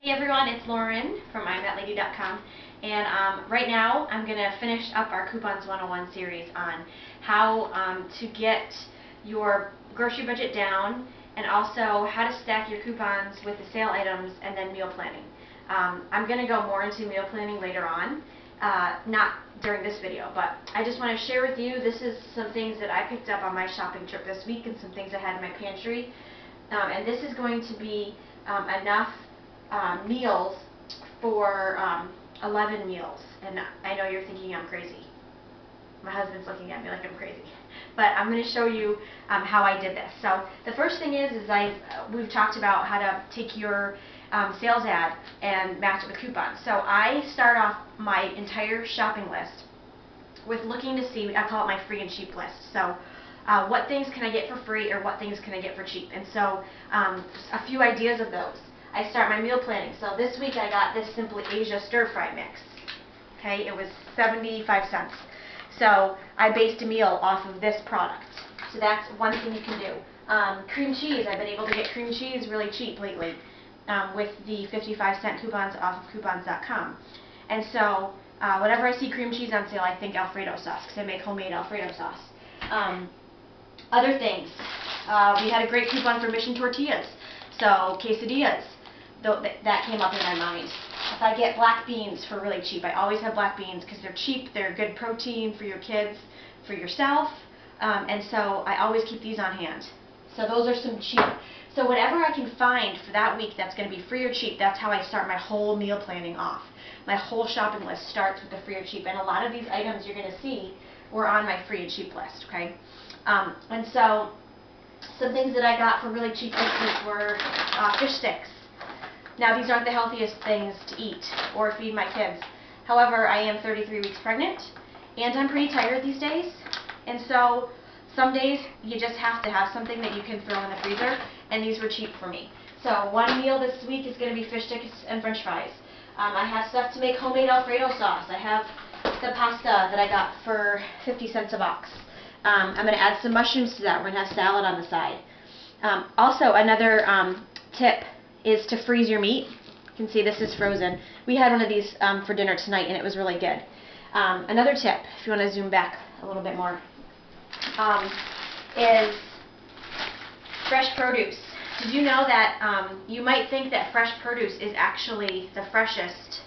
Hey everyone, it's Lauren from I'mThatLady.com, and right now I'm going to finish up our Coupons 101 series on how to get your grocery budget down, and also how to stack your coupons with the sale items and then meal planning. I'm going to go more into meal planning later on, not during this video, but I just want to share with you, this is some things that I picked up on my shopping trip this week and some things I had in my pantry, and this is going to be enough meals for 11 meals, and I know you're thinking I'm crazy. My husband's looking at me like I'm crazy, but I'm going to show you how I did this. So the first thing is we've talked about how to take your sales ad and match it with coupons. So I start off my entire shopping list with looking to see, I call it my free and cheap list. So what things can I get for free, or what things can I get for cheap? And so a few ideas of those. I start my meal planning. So this week I got this Simply Asia stir fry mix. Okay, it was 75 cents. So I based a meal off of this product. So that's one thing you can do. Cream cheese, I've been able to get cream cheese really cheap lately with the 55-cent coupons off of coupons.com. And so whenever I see cream cheese on sale, I think Alfredo sauce, because I make homemade Alfredo sauce. Other things, we had a great coupon for Mission Tortillas. So quesadillas, that came up in my mind. If I get black beans for really cheap, I always have black beans because they're cheap, they're good protein for your kids, for yourself, and so I always keep these on hand. So those are some cheap. So whatever I can find for that week that's going to be free or cheap, that's how I start my whole meal planning off. My whole shopping list starts with the free or cheap, and a lot of these items you're going to see were on my free and cheap list, okay? And so some things that I got for really cheap this week were fish sticks. Now, these aren't the healthiest things to eat or feed my kids. However, I am 33 weeks pregnant, and I'm pretty tired these days. And so some days you just have to have something that you can throw in the freezer, and these were cheap for me. So one meal this week is going to be fish sticks and french fries. I have stuff to make homemade Alfredo sauce. I have the pasta that I got for 50 cents a box. I'm going to add some mushrooms to that. We're going to have salad on the side. Also, another tip is to freeze your meat. You can see this is frozen. We had one of these for dinner tonight, and it was really good. Another tip, if you want to zoom back a little bit more, is fresh produce. Did you know that you might think that fresh produce is actually the freshest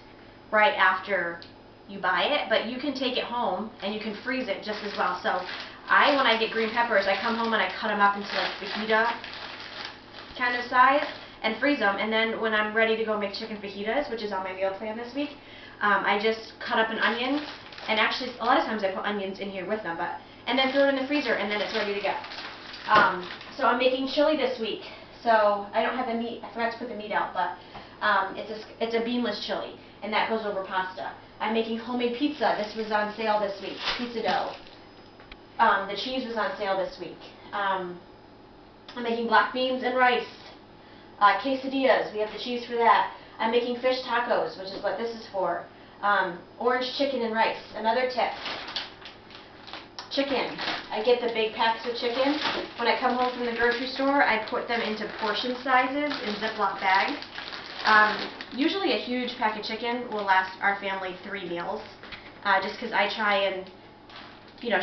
right after you buy it, but you can take it home and you can freeze it just as well. So when I get green peppers, I come home and I cut them up into like fajita kind of size and freeze them, and then when I'm ready to go make chicken fajitas, which is on my meal plan this week, I just cut up an onion, and actually a lot of times I put onions in here with them, and then throw it in the freezer, and then it's ready to go. So I'm making chili this week, so I don't have the meat, I forgot to put the meat out, but it's a beanless chili, and that goes over pasta. I'm making homemade pizza. This was on sale this week, pizza dough. The cheese was on sale this week. I'm making black beans and rice. Quesadillas, we have the cheese for that. I'm making fish tacos, which is what this is for. Orange chicken and rice. Another tip. Chicken. I get the big packs of chicken. When I come home from the grocery store, I put them into portion sizes in Ziploc bags. Usually a huge pack of chicken will last our family 3 meals, just because I try and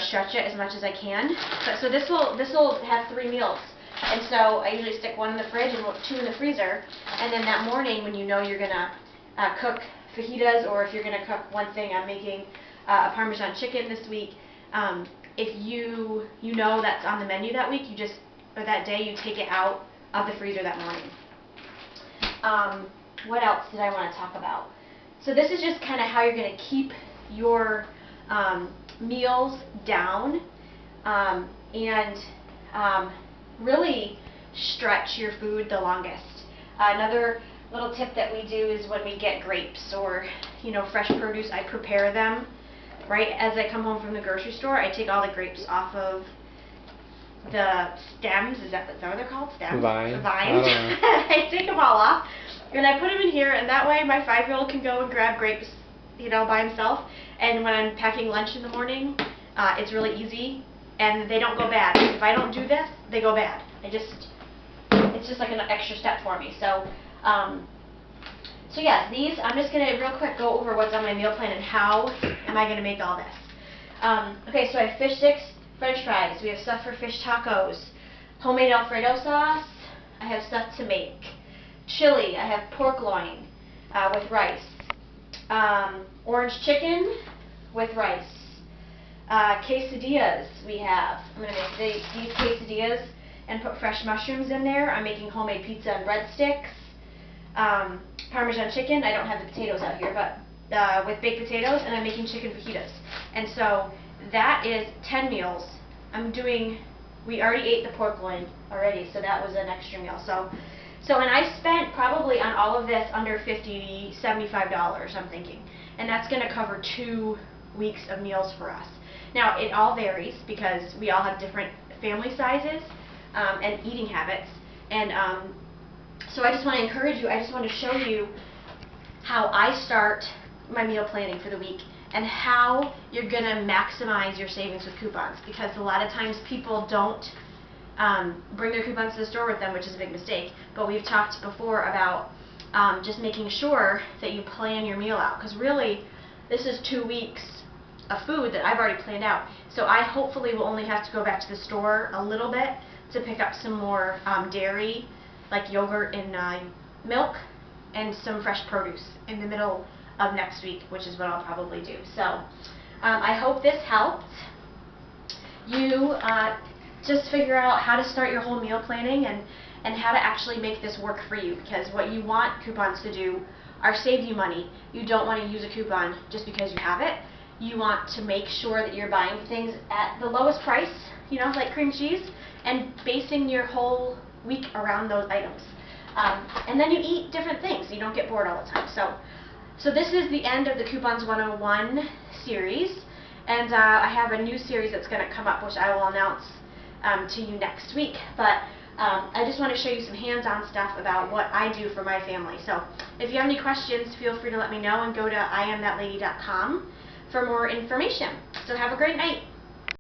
stretch it as much as I can. So this will have 3 meals. And so I usually stick 1 in the fridge and 2 in the freezer, and then that morning when you know you're going to cook fajitas, or if you're going to cook one thing, I'm making a Parmesan chicken this week, if you know that's on the menu that week, or that day, you take it out of the freezer that morning. What else did I want to talk about? So this is just kind of how you're going to keep your meals down and really stretch your food the longest. Another little tip that we do is when we get grapes or fresh produce, I prepare them right as I come home from the grocery store. I take all the grapes off of the stems. Is that what they're called? Stems? Vines. The vines. I take them all off and I put them in here, and that way my 5-year-old can go and grab grapes by himself, and when I'm packing lunch in the morning, it's really easy. And they don't go bad. If I don't do this, they go bad. It's just like an extra step for me. So So yes, these, I'm just going to real quick go over what's on my meal plan and how am I going to make all this. Okay, so I have fish sticks, french fries, we have stuff for fish tacos, homemade Alfredo sauce, I have stuff to make, chili, I have pork loin with rice, orange chicken with rice, quesadillas we have. I'm going to make these quesadillas and put fresh mushrooms in there. I'm making homemade pizza and breadsticks. Parmesan chicken, I don't have the potatoes out here, but with baked potatoes, and I'm making chicken fajitas. And so that is 10 meals. We already ate the pork loin already, so that was an extra meal. And I spent probably on all of this under $50, $75, I'm thinking. And that's going to cover 2 weeks of meals for us. Now, it all varies because we all have different family sizes and eating habits. And so I just want to encourage you, I just want to show you how I start my meal planning for the week and how you're going to maximize your savings with coupons, because a lot of times people don't bring their coupons to the store with them, which is a big mistake. But we've talked before about just making sure that you plan your meal out, because really this is 2 weeks of food that I've already planned out. So I hopefully will only have to go back to the store a little bit to pick up some more dairy, like yogurt and milk, and some fresh produce in the middle of next week, which is what I'll probably do. So I hope this helped you just figure out how to start your whole meal planning and how to actually make this work for you, because what you want coupons to do are save you money. You don't want to use a coupon just because you have it. You want to make sure that you're buying things at the lowest price, you know, like cream cheese, and basing your whole week around those items. And then you eat different things. You don't get bored all the time. So this is the end of the Coupons 101 series, and I have a new series that's going to come up, which I will announce to you next week. But I just want to show you some hands-on stuff about what I do for my family. So if you have any questions, feel free to let me know and go to IamThatLady.com for more information. So have a great night.